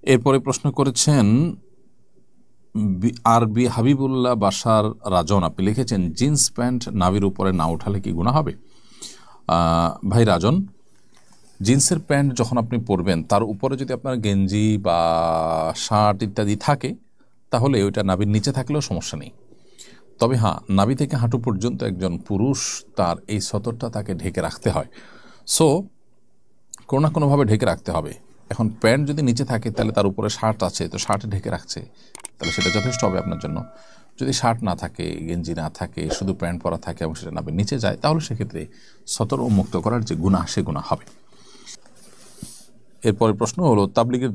এরপরে প্রশ্ন করেছেন আরবি হাবিবুল্লাহ বাসার রাজন, আপনি লিখেছেন জিন্স প্যান্ট নাভির উপরে না উঠালে কি গুনাহ হবে? ভাই রাজন, জিন্সের প্যান্ট যখন আপনি পরবেন তার উপরে যদি আপনার গেঞ্জি বা শার্ট ইত্যাদি থাকে তাহলে ওইটা নাভির নিচে থাকলেও সমস্যা নেই। তবে হ্যাঁ, নাভি থেকে হাঁটু পর্যন্ত একজন পুরুষ তার এই সতরটা তাকে ঢেকে রাখতে হয়। সো কোনো না কোনোভাবে ঢেকে রাখতে হবে। এখন প্যান্ট যদি নিচে থাকে তাহলে তার উপরে শার্ট আছে, তো শার্টে ঢেকে রাখছে, তাহলে সেটা যথেষ্ট হবে আপনার জন্য। যদি শার্ট না থাকে, গেঞ্জি না থাকে, শুধু প্যান্ট পরা থাকে এবং সেটা নাভির নিচে যায়, তাহলে সেক্ষেত্রে সতর উন্মুক্ত করার যে গুনাহ সে গুনাহ হবে। এরপরে প্রশ্ন হলো, তাবলিগের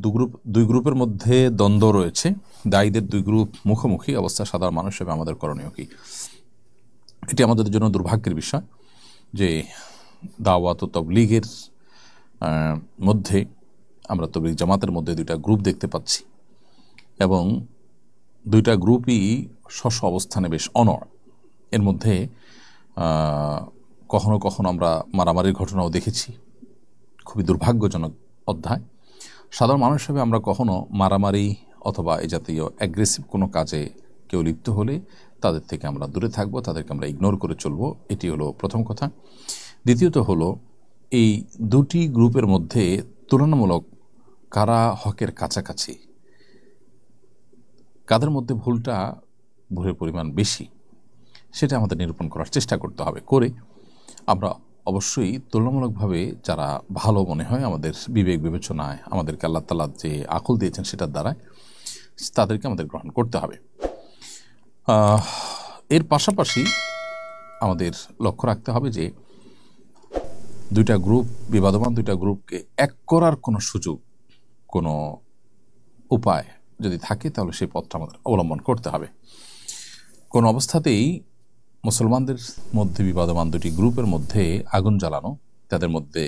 দুই গ্রুপের মধ্যে দ্বন্দ্ব রয়েছে, দায়ীদের দুই গ্রুপ মুখোমুখি অবস্থা, সাধারণ মানুষ হিসেবে আমাদের করণীয় কি? এটি আমাদের জন্য দুর্ভাগ্যের বিষয় যে দাওয়াত ও তাবলিগের মধ্যে, আমরা তাবলিগ জামাতের মধ্যে দুইটা গ্রুপ দেখতে পাচ্ছি এবং দুইটা গ্রুপই স্ব অবস্থানে বেশ অনড়। এর মধ্যে কখনো কখনো আমরা মারামারির ঘটনাও দেখেছি, খুবই দুর্ভাগ্যজনক অধ্যায়। সাধারণ মানুষ হিসেবে আমরা কখনো মারামারি অথবা এই জাতীয় অ্যাগ্রেসিভ কোনো কাজে কেউ লিপ্ত হলে তাদের থেকে আমরা দূরে থাকবো, তাদেরকে আমরা ইগনোর করে চলবো। এটি হলো প্রথম কথা। দ্বিতীয়ত হলো, এই দুটি গ্রুপের মধ্যে তুলনামূলক কারা হকের কাছাকাছি, কাদের মধ্যে ভুলের পরিমাণ বেশি, সেটা আমাদের নিরূপণ করার চেষ্টা করতে হবে। করে আমরা অবশ্যই তুলনামূলকভাবে যারা ভালো মনে হয় আমাদের বিবেক বিবেচনায়, আমাদেরকে আল্লাহ তাআলা যে আকল দিয়েছেন সেটার দ্বারায় তাদেরকে আমাদের গ্রহণ করতে হবে। এর পাশাপাশি আমাদের লক্ষ্য রাখতে হবে যে দুইটা গ্রুপ, বিবাদমান দুইটা গ্রুপকে এক করার কোনো সুযোগ, কোনো উপায় যদি থাকে তাহলে সেই পথটা আমাদের অবলম্বন করতে হবে। কোনো অবস্থাতেই মুসলমানদের মধ্যে বিবাদমান দুটি গ্রুপের মধ্যে আগুন জ্বালানো, তাদের মধ্যে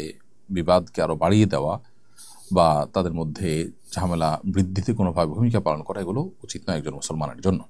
বিবাদকে আরও বাড়িয়ে দেওয়া বা তাদের মধ্যে ঝামেলা বৃদ্ধিতে কোনোভাবে ভূমিকা পালন করা, এগুলো উচিত নয় একজন মুসলমানের জন্য।